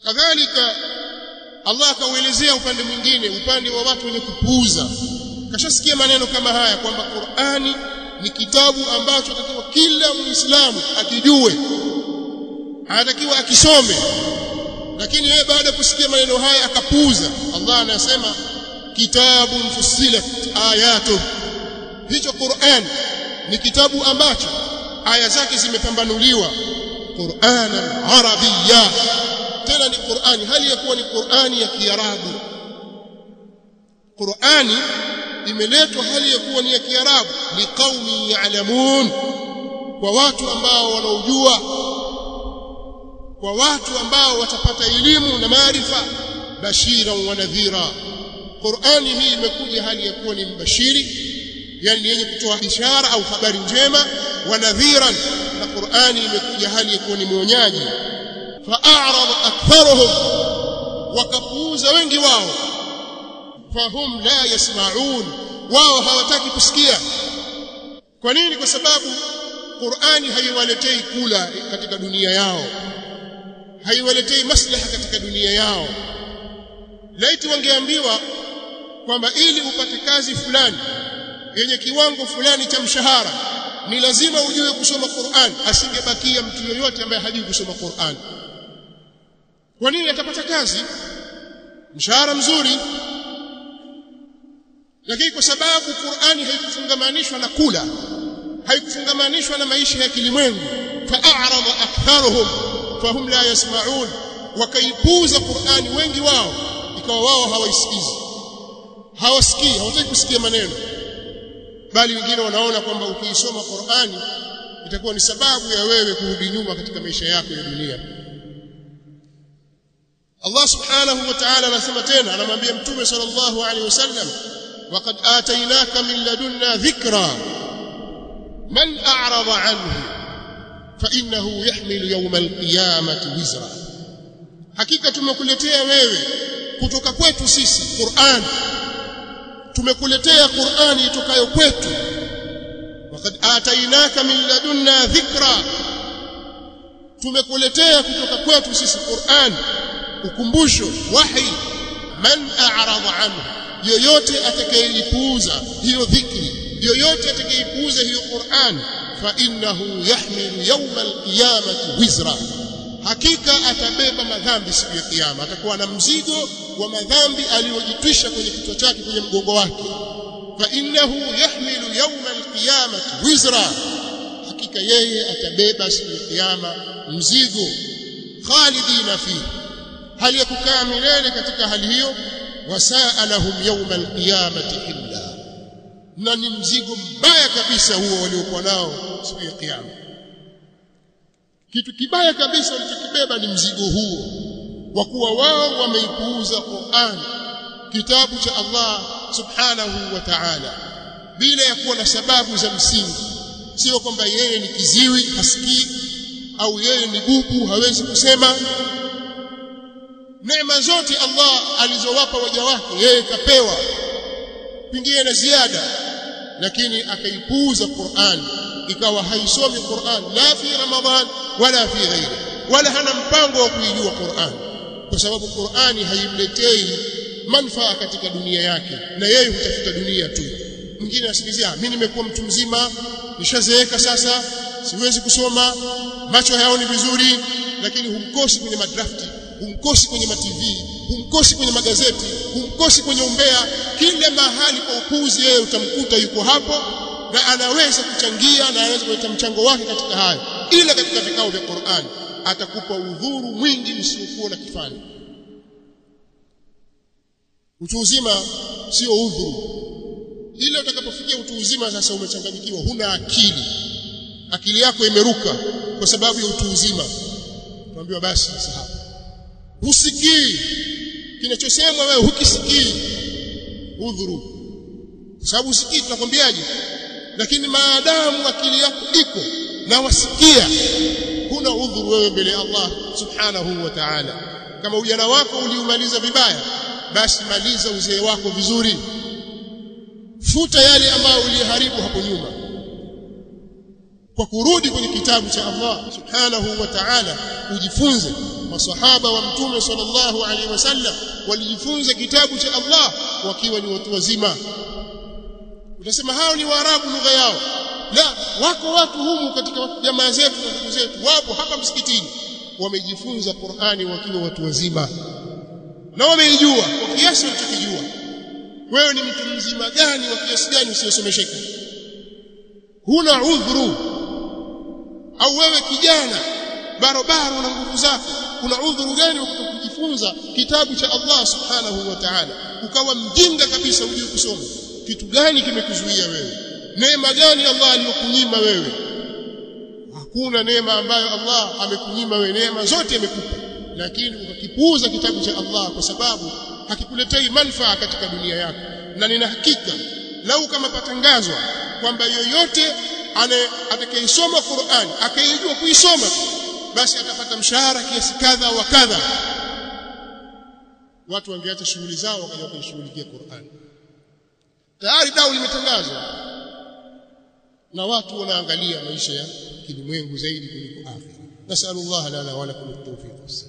kadhalika Allah akauelezea upande mwingine, upande wa watu wenye kupuuza. Kashasikia maneno kama haya kwamba Qur'ani ni kitabu ambacho takiwa kila Muislamu akijue, anatakiwa akisome, lakini yeye baada ya kusikia maneno haya akapuuza. Allah anasema kitabun fussilat ayatu, hicho Qur'an ni kitabu ambacho aya zake zimepambanuliwa, Qur'anan arabiyya, tena ni Qur'ani hali ya kuwa ni Qur'ani ya Kiarabu. Qur'ani imeletwa hali ya kuwa ni ya Kiarabu, liqaumi ya'lamun, kwa watu ambao wanaojua, kwa watu ambao watapata elimu na maarifa, bashiran wa nadhira. Qur'ani hii imekuja hali ya kuwa ni mbashiri, yani yenye kutoa bishara au habari njema, wa nadhiran, na Qur'ani imekuja hali ya kuwa ni mwonyaji. Fa'arada aktharuhum, wakapuuza wengi wao, fahum la yasma'un, wao hawataki kusikia. Kwa nini? Kwa sababu Qur'ani haiwaletei kula katika dunia yao, haiwaletei maslaha katika dunia yao. Laiti wangeambiwa kwamba ili upate kazi fulani yenye kiwango fulani cha mshahara ni lazima ujue kusoma Qur'an, asingebakia mtu yoyote ambaye hajui kusoma Qur'an. Kwa nini? Atapata kazi, mshahara mzuri, lakini kwa sababu Qur'ani haikufungamanishwa na kula, haikufungamanishwa na maisha ya kilimwengu, fa'arada aktharuhum fahum la yasma'un, wakaipuuza Qur'ani wengi wao, ikawa wao hawaisikizi, hawasikii, hawataki kusikia maneno, bali wengine wanaona kwamba ukiisoma Qur'ani itakuwa ni sababu ya wewe kurudi nyuma katika maisha yako ya dunia. Allah subhanahu wa ta'ala anasema tena, anamwambia Mtume sallallahu alaihi wasallam, waqad atainaka min ladunna dhikra man a'rada anhu fa innahu yahmilu yawm al-qiyamati wizra, hakika tumekuletea wewe kutoka kwetu sisi Qur'an, tumekuletea Qur'ani itokayo kwetu. Waqad atainaka min ladunna dhikra, tumekuletea kutoka kwetu sisi Qur'an, ukumbusho, wahi. Man a'rada anhu, yoyote atakayeipuuza hiyo dhikri, yoyote atakayeipuuza hiyo Qur'an, fa innahu yahmilu yawm al-qiyamati wizra, hakika atabeba madhambi siku ya kiyama, atakuwa na mzigo wa madhambi aliyojitwisha kwenye kichwa chake, kwenye mgongo wake. Fa innahu yahmilu yawm al-qiyamati wizra, hakika yeye atabeba siku ya kiyama mzigo, khalidina fihi, hali ya kukaa milele katika hali hiyo. Wasa'alahum yawm al-qiyamati illa, na ni mzigo mbaya kabisa huo waliokuwa nao siku ya kiyama. Kitu kibaya kabisa walichokibeba ni mzigo huo wa kuwa wao wameipuuza Qur'an, kitabu cha Allah subhanahu wa ta'ala, bila ya kuwa na sababu za msingi. Sio kwamba yeye ni kiziwi hasikii, au yeye ni bubu hawezi kusema. Neema zote Allah alizowapa waja wake yeye kapewa, pengine na ziada, lakini akaipuuza Qur'an, ikawa haisomi Qur'an la fi Ramadhan wala fi ghairi, wala hana mpango wa kuijua Qur'an, kwa sababu Qur'ani haimletei manufaa katika dunia yake, na yeye hutafuta dunia tu. Mwingine asikizia, mimi nimekuwa mtu mzima, nishazeeka sasa, siwezi kusoma, macho hayaoni vizuri, lakini humkosi kwenye madrafti, humkosi kwenye TV, humkosi kwenye magazeti, humkosi kwenye umbea. Kila mahali kwa upuuzi yeye utamkuta yuko hapo, na anaweza kuchangia na anaweza kuleta mchango wake katika hayo, ila katika vikao vya Qur'an atakupa udhuru mwingi usiokuwa na kifani. Utu uzima sio udhuru, ila utakapofikia utu uzima sasa umechanganyikiwa, huna akili, akili yako imeruka kwa sababu ya utu uzima, tuambiwa basi sasa husikii kinachosemwa, wewe hukisikii, udhuru. Sababu usikii, tunakwambiaje? Lakini maadamu akili yako iko na wasikia, huna udhuru wewe mbele ya Allah subhanahu wa ta'ala. Kama ujana wako uliumaliza vibaya, basi maliza uzee wako vizuri, futa yale ambayo uliharibu hapo nyuma kwa kurudi kwenye kitabu cha Allah subhanahu wa ta'ala, ujifunze masahaba wa mtume sallallahu alaihi wasallam walijifunza kitabu cha Allah wakiwa ni watu wazima. Utasema hao ni Waarabu lugha yao. La, wako watu humu katika jamaa zetu na ndugu zetu wapo hapa msikitini wamejifunza Qur'ani wakiwa watu wazima na wameijua kwa kiasi walichokijua. Wewe ni mtu mzima gani wa kiasi gani usiyosomesheka? Huna udhuru. Au wewe kijana barobaro na nguvu zako, kuna udhuru gani wa kujifunza kitabu cha Allah subhanahu wa ta'ala? Ukawa mjinga kabisa hujui kusoma. Kitu gani kimekuzuia wewe? Neema gani Allah aliyokunyima wewe? Hakuna neema ambayo Allah amekunyima wewe, neema zote amekupa, lakini ukakipuuza kitabu cha Allah kwa sababu hakikuletei manufaa katika dunia yako. Na nina hakika lau kama patangazwa kwamba yoyote atakayesoma Qur'an akaijua kuisoma basi atapata mshahara kiasi kadha wa kadha, watu wangeacha shughuli zao wakaja kuishughulikia Qur'an. Tayari dau limetangazwa na watu wanaangalia maisha ya kilimwengu zaidi kuliko akhira. Nasallallahu lana wa lakum at-tawfiq.